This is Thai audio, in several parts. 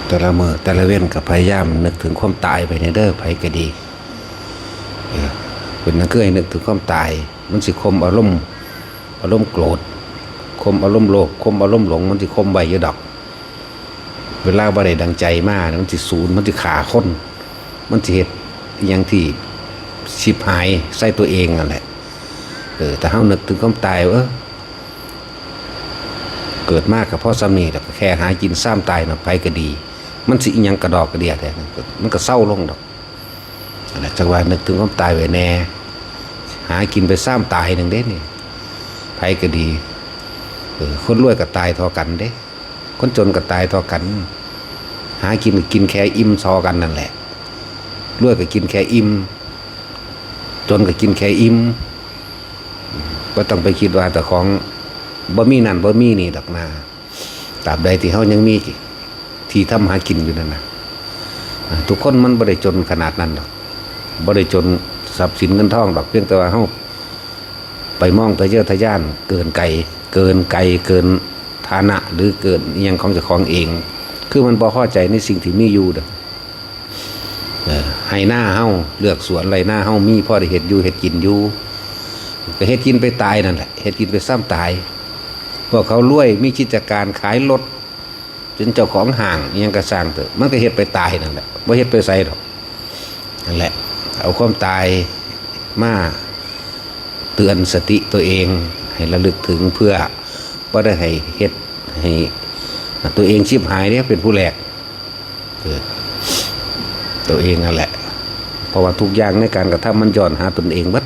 แต่ละมื้อแต่ละเว้นกับพยายามนึกถึงความตายไปในเด้อไผก็ดีเป็นนักเกื้อให้นึกถึงความตายมันสิคมอารมณ์โกรธคมอารมณ์โลภคมอารมณ์หลงมันสิคมไว้อยู่ดอกเวลาบ่ได้ดังใจมามันสิสูญมันสิฆ่าคนมันสิเฮ็ดอย่างที่ชิบหายใส่ตัวเองนั่นแหละแต่เฮานึกถึงความตายเกิดมากกับพ่อสามีแต่แค่หากินซ้ำตายนะไปก็ดีมันสิยังกระดอกกระเดียดแต่มันก็เศร้าลงดอกจังหวะนึกถึงความตายไว้แน่หากินไปซ้ำตายหนึ่งเด้นี่ไปก็ดีคนรวยก็ตายทอกันเด้คนจนก็ตายทอกันหากินก็กินแค่อิ่มซอกันนั่นแหละรวยก็กินแค่อิ่มจนก็กินแค่อิ่มก็ต้องไปคิดว่าแต่ของบ่มีนั่นบ่มีนี่ดอกนาตราบใดที่เฮายังมีที่ทำหากินอยู่นั่นนะทุกคนมันบ่ได้จนขนาดนั้นดอกบ่ได้จนทรัพย์สินเงินทองดอกเพียงแต่ว่าเฮาไปมองทะเยอทะยานเกินไกลเกินฐานะหรือเกินอิหยังของเจ้าของเองคือมันบ่พอใจในสิ่งที่มีอยู่ดอกให้หน้าเฮาเลือกสวนไรหน้าเฮามีพอได้เฮ็ดอยู่เฮ็ดกินอยู่ก็เฮ็ดกินไปตายนั่นแหละเฮ็ดกินไปซ้ำตายพวกเขารวยมีกิจการขายรถจนเจ้าของห้างยังกระสร้างเถอะมันก็เฮ็ดไปตายนั่นแหละบ่เฮ็ดไปไสหรอกนั่นแหละเอาความตายมาเตือนสติตัวเองให้ระลึกถึงเพื่อบ่ได้ให้เฮ็ดให้ตัวเองชิบหายเนี่ยเป็นผู้แหลกตัวเองนั่นแหละเพราะว่าทุกอย่างในการกระทำมันย้อนหาตนเองบัด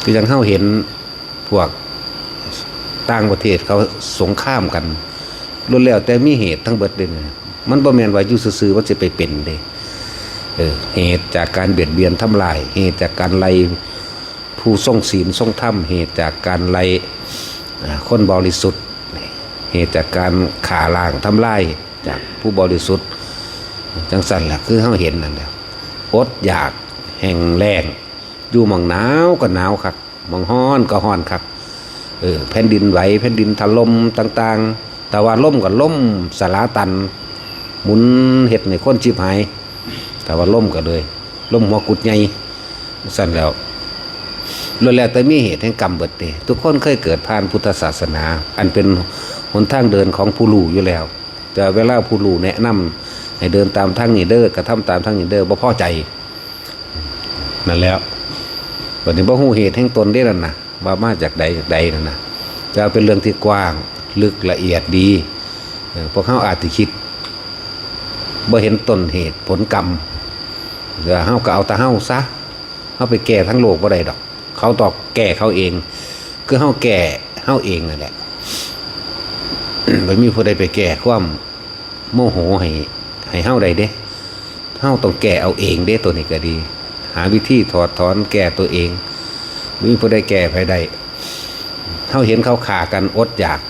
คืออย่างเฮาเห็นพวกต่างประเทศเขาสงครามกันล้วนแล้วแต่มีเหตุทั้งเบิดเลยมันบ่แม่นว่าอยู่ซื่อๆว่าจะไปเป็นเด้เหตุจากการเบียดเบียนทำลายเหตุจากการไล่ผู้ทรงศีลทรงธรรมเหตุจากการไล่คนบริสุทธิ์เหตุจากการฆ่าล้างทำลายจากผู้บริสุทธิ์จังสั่นแหละคือเฮาเห็นนั่นแหละอดอยากแห้งแล้งอยู่หม่องหนาวก็หนาวคักหม่องร้อนก็ร้อนคักแผ่นดินไหวแผ่นดินถล่มต่างๆแต่ว่าล่มก็ล่มสลาตันหมุนเห็ดในคนชิบหายแต่ว่าล่มก็เลยล่มหัวกุดใหญ่สั่นแล้วล้วนแล้วแต่มีเหตุแห่งกรรมเบิดเดทุกคนเคยเกิดผ่านพุทธศาสนาอันเป็นหนทางเดินของผู้รู้อยู่แล้วแต่เวลาผู้รู้แนะนำให้เดินตามทางนี้เด้อกระทำตามทางนี้เด้อบ่พอใจนั่นแล้ววันนี้บ่ฮู้เหตุแห่งตนได้นั่นนะว่ามาจากใดนั่นนะจะเป็นเรื่องที่กว้างลึกละเอียดดีพวกเขาอาจจะคิดบ่เห็นต้นเหตุผลกรรมเดี๋ยวเขาก็เอาแต่เขาซะเขาไปแก้ทั้งโลกบ่ได้ดอกเขาตอกแก้เขาเองคือเขาแก้เขาเองนั่นแหละ ไม่มีผู้ใดไปแก้ความโมโหให้เขาใดเด้เขาต้องแก้เอาเองเด้ตัวนี้ก็ดีหาวิธีถอดถอนแก้ตัวเองไม่มีผู้ใดแก้ภายใดเขาเห็นเขาฆ่ากันอดอยาก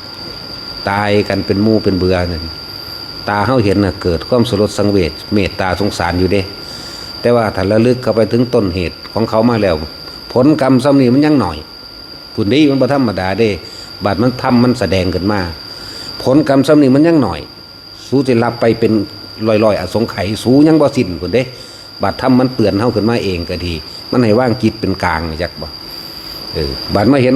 ตายกันเป็นหมู่เป็นเบื่อนั่นตาเขาเห็นน่ะเกิดความสลดสังเวชเมตตาสงสารอยู่เด้แต่ว่าถ้าระลึกเข้าไปถึงต้นเหตุของเขามาแล้วผลกรรมซ้ำนี้มันยังหน่อยผู้นี้มันบ่ธรรมดาเด้บาดมันทำมันแสดงขึ้นมาผลกรรมซ้ำนี้มันยังหน่อยสู้จะรับไปเป็นลอยๆอสงไขยสู้ยังบ่สิ้นผู้เด้บาดทำมันเตือนเฮาขึ้นมาเองก็ดีมันให้ว่างจิตเป็นกลางจักบ่บาดมาเห็น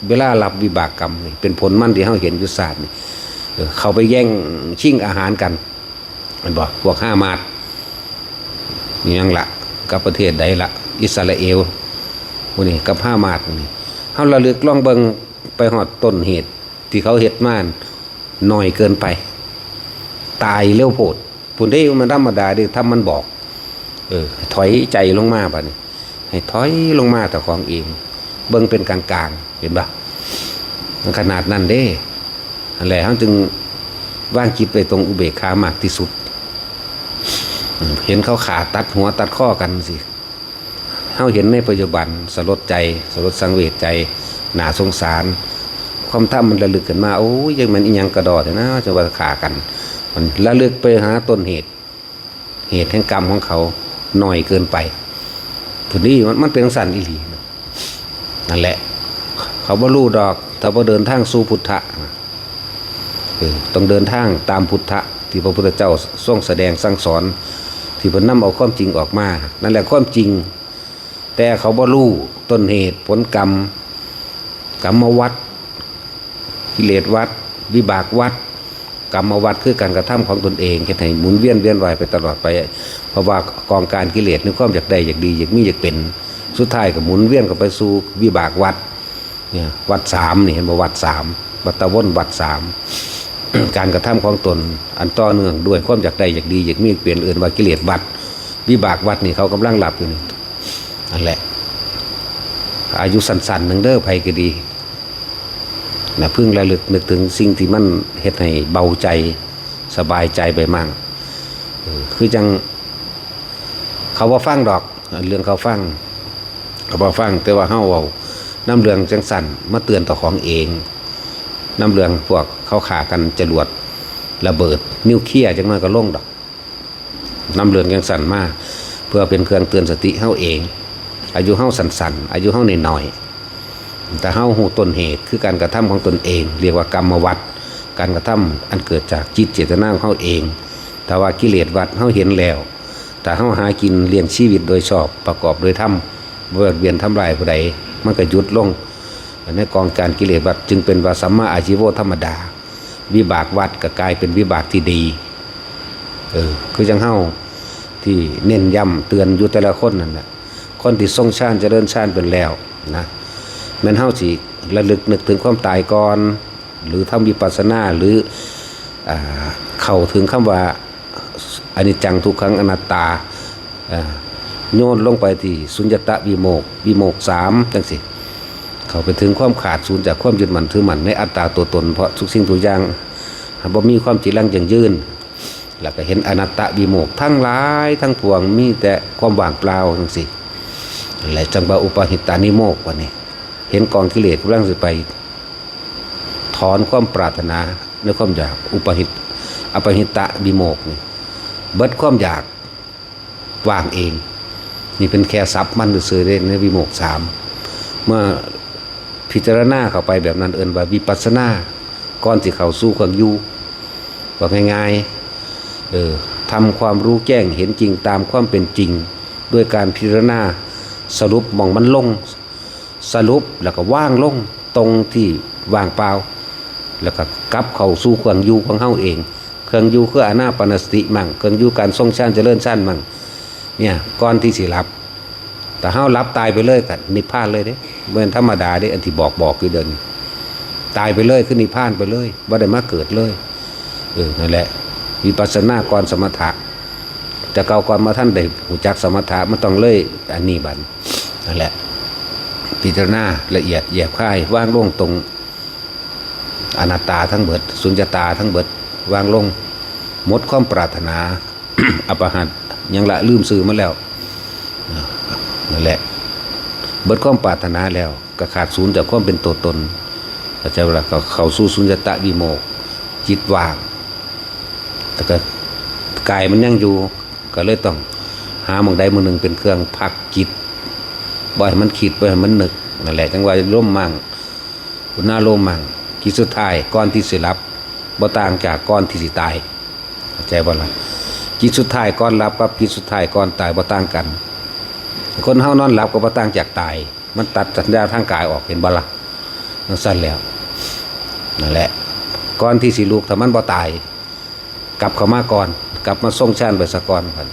เวลารับวิบากกรรมนี่เป็นผลมันที่เฮาเห็นอยู่ศาสตร์นี่เขาไปแย่งชิงอาหารกันมันบอกพวกห้ามาดนี่ยังละกับประเทศใดละอิสราเอลพวกนี้กับห้ามาดนี่เฮาระลึกลองเบิ่งไปฮอดต้นเหตุที่เขาเฮ็ดมาน้อยเกินไปตายเร็วโพดผู้ใดมันธรรมดาเด้ถ้ามันบอกถอยใจลงมาบัดนี้ให้ถอยลงมาแต่ของเองเบิ่งเป็นกลางๆเห็นป่ะมันขนาดนั้นเด้อะไรเขาจึงว่างจิตไปตรงอุเบกขามากที่สุดเห็นเขาขาตัดหัวตัดข้อกันสิเขาเห็นในปัจจุบันสลดใจสลดสังเวชใจหนาสงสารความท่ามันระลึกกันมาโอ้ยยังมันอีหยังกระดอแต่นะจะว่าขากันมันระลึกไปหาต้นเหตุแห่งกรรมของเขาหน่อยเกินไปผู้นี้มันเป็นสันอิลีนั่นแหละเขาบ่รู้ดอกถ้าบ่เดินทางสู่พุทธะ ต้องเดินทางตามพุทธะที่พระพุทธเจ้าทรงแสดงสั่งสอนที่เพิ่นนำเอาความจริงออกมานั่นแหละความจริงแต่เขาบ่รู้ต้นเหตุผลกรรมกรรมวัฏกิเลสวัฏวิบากวัฏกรรมวัฏคือการกระทำของตนเองเฮ็ดให้หมุนเวียนว่ายไปตลอดไปเพราะว่ากองการกิเลสในความอยากได้อยากดีอยากมีอยากเป็นสุดท้ายก็หมุนเวียนเข้าไปสู่วิบากวัฏเนี่ยวัฏ3นี่เห็นบ่วัฏ3วัฏวนวัฏ3 การกระทำของตนอันต่อเนื่องด้วยความอยากได้อยากดีอยากมีเปลี่ยนอื่นว่ากิเลสวัฏวิบากวัฏนี่เขากำลังหลับอยู่นี่นั่นแหละอายุสั้นๆนึงเด้อไผก็ดีนะพึ่งระลึกนึกถึงสิ่งที่มันเฮ็ดให้เบาใจสบายใจไปมั่งคือจังเขาบ่ฟังดอกเรื่องเขาฟังเขาบ่ฟังแต่ว่าเฮาเว้าน้ำเรื่องจังสั่นมาเตือนต่อของเองน้ำเรื่องพวกเขาขากันจรวดระเบิดนิวเคลียร์จังน้อยก็ลงดอกน้ำเรื่องจังสั่นมาเพื่อเป็นเครื่องเตือนสติเฮาเองอายุเฮาสั้นๆอายุเฮาน้อยๆแต่เฮาหูต้นเหตุคือการกระทำของตนเองเรียกว่ากรรมวัฏการกระทำอันเกิดจากจิตเจตนาของเฮาเองแต่ว่ากิเลสวัฏเฮาเห็นแล้วแต่เฮาหากินเลี้ยงชีวิตโดยชอบประกอบโดยธรรมบ่เบียดทำลายผู้ใดมันก็หยุดลงในกองการกิเลสวัฏจึงเป็นว่าสัมมาอาชีโวธรรมดาวิบากวัฏก็กลายเป็นวิบากที่ดีคือจังเฮาที่เน้นย้ำเตือนอยู่แต่ละคนนั่นแหละคนที่ทรงฌานเจริญฌานเป็นแล้วนะแม้นเฮาสิระลึกนึกถึงความตายก่อนหรือทำวิปัสสนาหรือเข้าถึงคำว่าอนิจจังทุกขังอนัตตาโยนลงไปที่สุญญตวิโมก3จังสิเข้าไปถึงความขาดศูนย์จากความยึดมั่นถือมั่นในอัตตาตัวตนเพราะทุกสิ่งทุกอย่างบ่มีความจีรังยั่งยืนแล้วก็เห็นอนัตตวิโมกทั้งหลายทั้งปวงมีแต่ความว่างเปล่าจังสิและจังว่าอุปหิตานิโมกว่านี่เห็นกองกิเลสกำลังสิไปถอนความปรารถนาในความอยากอปหิตะวิโมกนี่เบิดความอยากว่างเองนี่เป็นแค่ทรัพย์มันซื่อๆได้ในวิโมก3เมื่อพิจารณาเข้าไปแบบนั้นเอิ้นว่าวิปัสสนาก่อนสิเข้าสู่ความอยู่ว่าง่ายๆทำความรู้แจ้งเห็นจริงตามความเป็นจริงด้วยการพิจารณาสรุปมองมันลงสรุปแล้วก็ว่างลงตรงที่ว่างเปล่าแล้วก็กลับเข้าสู่เครื่องอยู่ของเฮาเองเครื่องอยู่คืออานาปานสติมั่งเครื่องอยู่การทรงฌานเจริญฌานมั่งเนี่ยก่อนที่สิหลับแต่เฮาหลับตายไปเลยก็นิพพานเลยเด้บ่แม่นธรรมดาเด้อันที่บอกคือเดินตายไปเลยคือนิพพานไปเลยบ่ได้มาเกิดเลยนั่นแหละวิปัสสนาก่อนสมถะแต่เก่าก่อนมาท่านได้รู้จักสมถะมันต้องเลยอันนี้บัดนั่นแหละพิจารณาละเอียดแยบคายว่างลงตรงอนัตตาทั้งเบิดสุญญตาทั้งเบิดวางลงหมดความปรารถนา อปหัตยังละลืมสื่อมาแล้วนั่นแหละเบิดความปรารถนาแล้วก็ขาดศูนย์จากความเป็นตัวตนเข้าใจเวลาเข้าสู่สุญญตวิโมกจิตว่างแต่ก็กายมันยังอยู่ก็เลยต้องหาหม้องใดหม้องหนึ่งเป็นเครื่องพักจิตบ่ให้มันคิดบ่ให้มันนึกนั่นแหละจังว่าร่มมั่งอุณาโลมมั่งกิจสุดท้ายก่อนที่สิหลับบ่ต่างจากก่อนที่สิตายเข้าใจบ่ล่ะกิจสุดท้ายก่อนหลับกับกิจสุดท้ายก่อนตายบ่ต่างกันคนเฮานอนหลับก็บ่ต่างจากตายมันตัดสัญญาทางกายออกเห็นบ่ล่ะนั่นสั่นแล้วนั่นแหละก่อนที่สิลุกถ้ามันบ่ตายกลับเข้ามาก่อนกลับมาทรงฌานไปซะก่อนพุ่น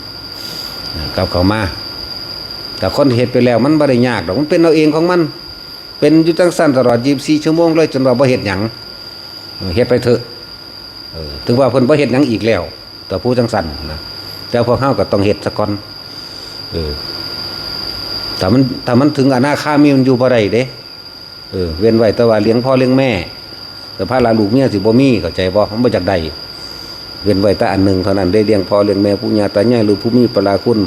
กลับเข้ามาแต่คนเฮ็ดไปแล้วมันบ่ได้ยากดอกมันเป็นเอาเองของมันเป็นอยู่จังซั่นตลอด24ชั่วโมงเลยจนว่าบ่เฮ็ดหยังเฮ็ดไปเถอะถึงว่าเพิ่นบ่เฮ็ดหยังอีกแล้วแต่ผู้จังซั่นนะแต่พวกเฮาก็ต้องเฮ็ดซะก่อนถ้ามันถึงอนาคามีมันอยู่บ่ได้เด้เว้นไว้แต่ว่าเลี้ยงพ่อเลี้ยงแม่แต่พาลาลูกเมียสิบ่มีเข้าใจบ่มันบ่จักได้เว้นไว้แต่อันหนึงเท่านั้นได้เลี้ยงพ่อเลี้ยงแม่ปู่ย่าตายายหรือผู้มีพระคุณ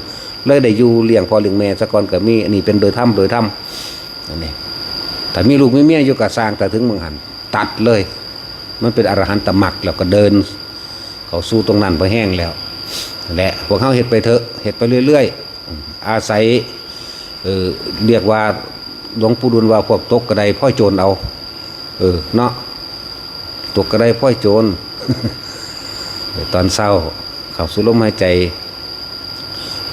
เลยได้อยู่เลี้ยงพ่อเลี้ยงแม่ซะก่อนก็มีอันนี้เป็นโดยธรรมอันนี้ถ้ามีลูกมีเมียอยู่ก็สร้างแต่ถึงมึงหันตัดเลยมันเป็นอรหันตมรรคแล้วก็เดินเขาสู้ตรงนั้นพอแห้งแล้วและพวกเขาเฮ็ดไปเถอะเฮ็ดไปเรื่อยๆอาศัยเรียกว่าหลวงปู่ดุลว่าพวกตกกระไดพ่อยโจรเอาเนาะตกกระไดพ่อยโจร ตอนเศร้าเข้าสู่ลมหายใจ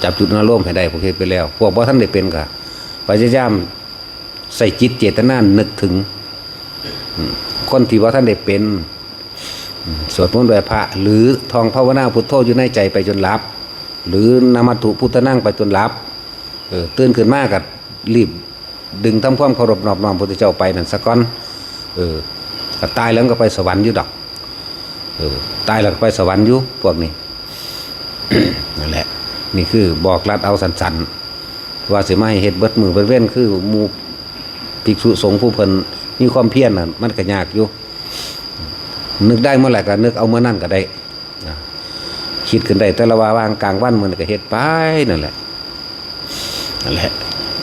จับจุดอารมณ์ให้ได้ผมเฮ็ดไปแล้วพวกบ่ท่านได้เป็นก็พยายามใส่จิตเจตนานึกถึงคนที่ว่าท่านได้เป็นสวดมนต์ไหว้พระหรือท่องภาวนาพุทโธอยู่ในใจไปจนหลับหรือนามัตถุพุทธนั่งไปจนหลับตื่นขึ้นมาก็รีบดึงทำความเคารพนอบน้อมพระพุทธเจ้าไปนั่นซะก่อนก็ตายแล้วก็ไปสวรรค์อยู่ดอกตายแล้วก็ไปสวรรค์อยู่พวกนี้ นั่นแหละนี่คือบอกรัดเอาสันๆว่าสิมาให้เฮ็ดเบิดมือเบิดเว้นคือหมู่ภิกษุสงฆ์ผู้เพิ่นมีความเพียรน่ะมันก็ยากอยู่นึกได้เมื่อไหร่ก็นึกเอาเมื่อนั้นก็ได้คิดขึ้นได้แต่ละว่างกลางวันมันก็เฮ็ดไปนั่นแหละ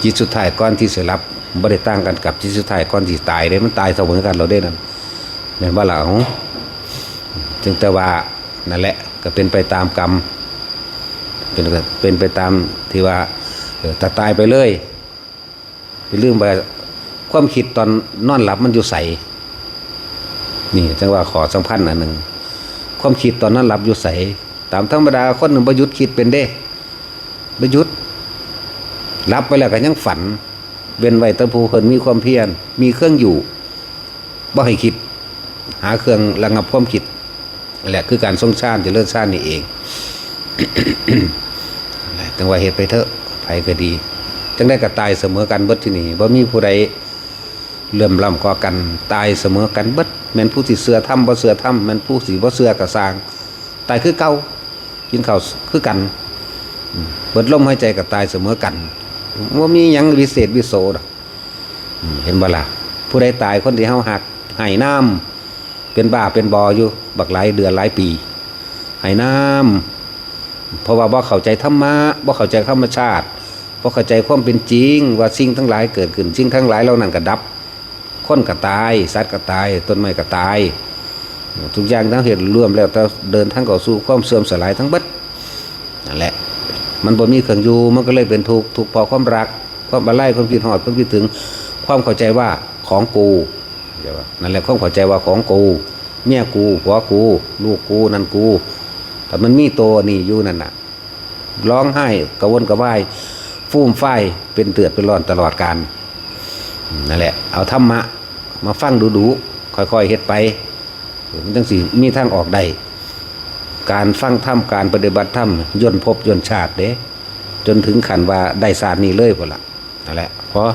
จิตสุดท้ายก่อนที่สิรับบ่ได้ต่างกันกับจิตสุดท้ายก่อนที่ตายเด้มันตายเสมอกันเราได้นั่นแม่นบ่ล่ะจึงแต่ว่านั่นแหละก็เป็นไปตามกรรมเป็นไปตามที่ว่าถ้าตายไปเลยไปลืมไปความคิดตอนนอนหลับมันอยู่ใสนี่จังว่าขอสัมพันธ์อันหนึ่งความคิดตอนนั้นหลับอยู่ใสตามธรรมดาคนหนึ่งประยุทธ์คิดเป็นเด้ประยุทธ์หลับไปแล้วก็ยังฝันเว้นไว้ตะภูเพิ่นมีความเพียรมีเครื่องอยู่บ่ให้คิดหาเครื่องระงับความคิดนั่นแหละคือการทรงชาติเจริญชาตินี่เอง จังว่าเหตุไปเถอะไผก็ดีจังได้ก็ตายเสมอกันเบิดที่นี่บ่มีผู้ใดเลื่อมล้ำกว่ากันตายเสมอกันเบิดแม่นผู้ที่เชื่อธรรมบ่เชื่อธรรมแม่นผู้สิบ่เชื่อก็สร้างตายคือเก่ากินข้าวคือกันเบิดลมหายใจก็ตายเสมอกันบ่มีหยังวิเศษวิโสดอกเห็นบ่ล่ะผู้ใดตายคนที่เฮาหักให้น้ำเป็นบ้าเป็นบออยู่บักหลายเดือนหลายปีให้น้ำเพราะว่าบ่เข้าใจธรรมะบ่เข้าใจธรรมชาติบ่เข้าใจความเป็นจริงว่าสิ่งทั้งหลายเกิดขึ้นสิ่งทั้งหลายเหล่านั้นก็ดับคนก็ตายสัตว์ก็ตายต้นไม้ก็ตายทุกอย่างทั้งเหตุรวมแล้วแต่เดินทางเข้าสู่ความเสื่อมสลายทั้งเบิดนั่นแหละมันบ่มีเครื่องอยู่มันก็เลยเป็นทุกข์เพราะความรักความอะไรความคิดฮอดความคิดถึงความเข้าใจว่าของกูนั่นแหละความเข้าใจว่าของกูเมียกูผัวกูลูกกูนั่นกูแต่มันมีตัวนี่อยู่นั่นน่ะร้องไห้กระวนกระวายฟูมไฟเป็นเตือดเป็นร้อนตลอดกาลนั่นแหละเอาธรรมะมาฟังดูๆค่อยๆเฮ็ดไปมันจังสิมีทางออกได้การฟังธรรมการปฏิบัติธรรมย่นภพย่นชาติเด้จนถึงขั้นว่าได้ศาสตร์นี้เลยพุ่นล่ะนั่นแหละเพราะ